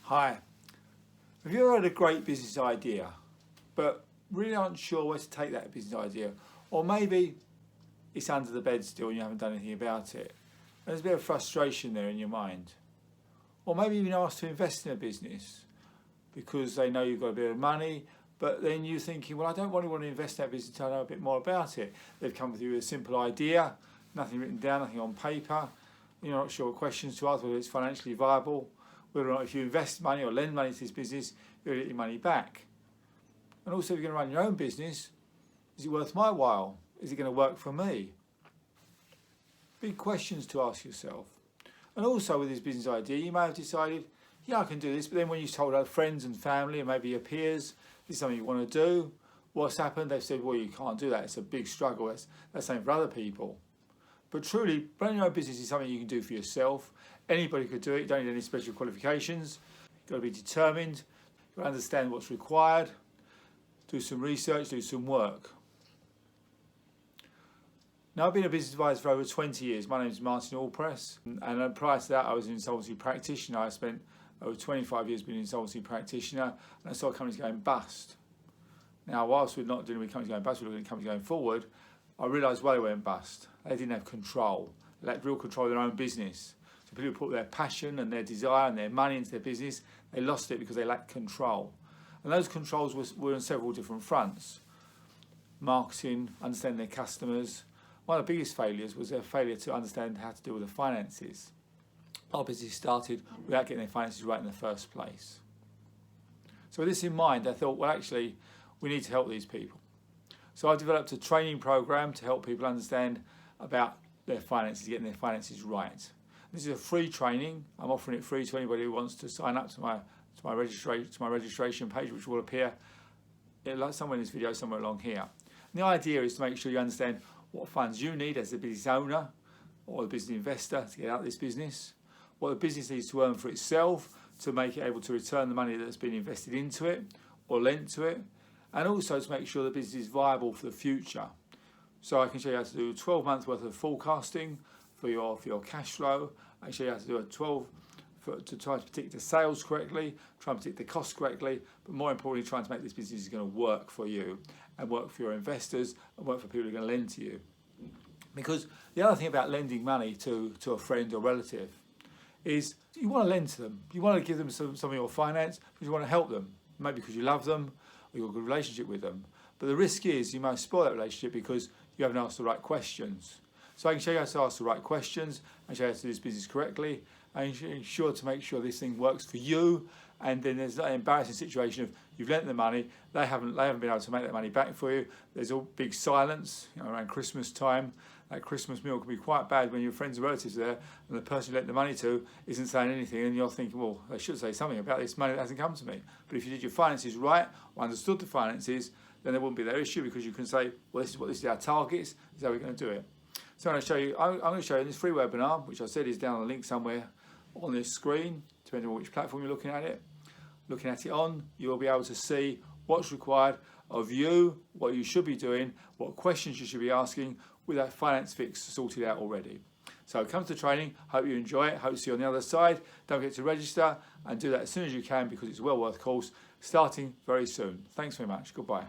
Hi, have you ever had a great business idea, but really aren't sure where to take that business idea? Or maybe it's under the bed still and you haven't done anything about it. And there's a bit of frustration there in your mind. Or maybe you've been asked to invest in a business because they know you've got a bit of money, but then you're thinking, well, I don't really want to invest in that business until I know a bit more about it. They've come with you with a simple idea, nothing written down, nothing on paper. You're not sure what questions to ask, whether it's financially viable, whether or not if you invest money or lend money to this business, you'll get your money back. And also, if you're going to run your own business, is it worth my while? Is it going to work for me? Big questions to ask yourself. And also with this business idea, you may have decided, yeah, I can do this, but then when you've told other friends and family and maybe your peers, this is something you want to do, what's happened? They've said, well, you can't do that. It's a big struggle. That's the same for other people. But truly, running your own business is something you can do for yourself. Anybody could do it. You don't need any special qualifications. You've got to be determined. You've got to understand what's required. Do some research, do some work. Now, I've been a business advisor for over 20 years. My name is Martin Allpress. And prior to that, I was an insolvency practitioner. I spent over 25 years being an insolvency practitioner. And I saw companies going bust. Now, whilst we're not dealing with companies going bust, we're looking at companies going forward, I realised why they went bust. They didn't have control. They lacked real control of their own business. So people put their passion and their desire and their money into their business. They lost it because they lacked control. And those controls were on several different fronts. Marketing, understanding their customers. One of the biggest failures was their failure to understand how to deal with the finances. Our business started without getting their finances right in the first place. So with this in mind, I thought, well, actually, we need to help these people. So I developed a training program to help people understand about their finances, getting their finances right. This is a free training. I'm offering it free to anybody who wants to sign up to my registration page, which will appear somewhere in this video, somewhere along here. And the idea is to make sure you understand what funds you need as a business owner or the business investor to get out of this business, what the business needs to earn for itself to make it able to return the money that's been invested into it or lent to it, and also to make sure the business is viable for the future. So I can show you how to do 12 months worth of forecasting for your cash flow. I can show you how to do to try to predict the sales correctly, try and predict the costs correctly, but more importantly, trying to make this business is going to work for you and work for your investors and work for people who are going to lend to you. Because the other thing about lending money to a friend or relative is you want to lend to them. You want to give them some of your finance, but you want to help them, maybe because you love them or you've got a good relationship with them. But the risk is you might spoil that relationship because you haven't asked the right questions. So I can show you how to ask the right questions and show you how to do this business correctly and ensure to make sure this thing works for you. And then there's that embarrassing situation of you've lent the money, they haven't been able to make that money back for you. There's all big silence, around Christmas time. That Christmas meal can be quite bad when your friends and relatives are there and the person you lent the money to isn't saying anything, and you're thinking, well, they should say something about this money that hasn't come to me. But if you did your finances right or understood the finances, then there wouldn't be their issue, because you can say, well, this is our targets, this is how we're going to do it. So I'm going to show you in this free webinar, which I said is down on the link somewhere on this screen, depending on which platform you're looking at it on, you'll be able to see what's required of you, what you should be doing, what questions you should be asking with that finance fix sorted out already. So come to training, hope you enjoy it, hope to see you on the other side. Don't forget to register and do that as soon as you can, because it's a well worth course starting very soon. Thanks very much, goodbye.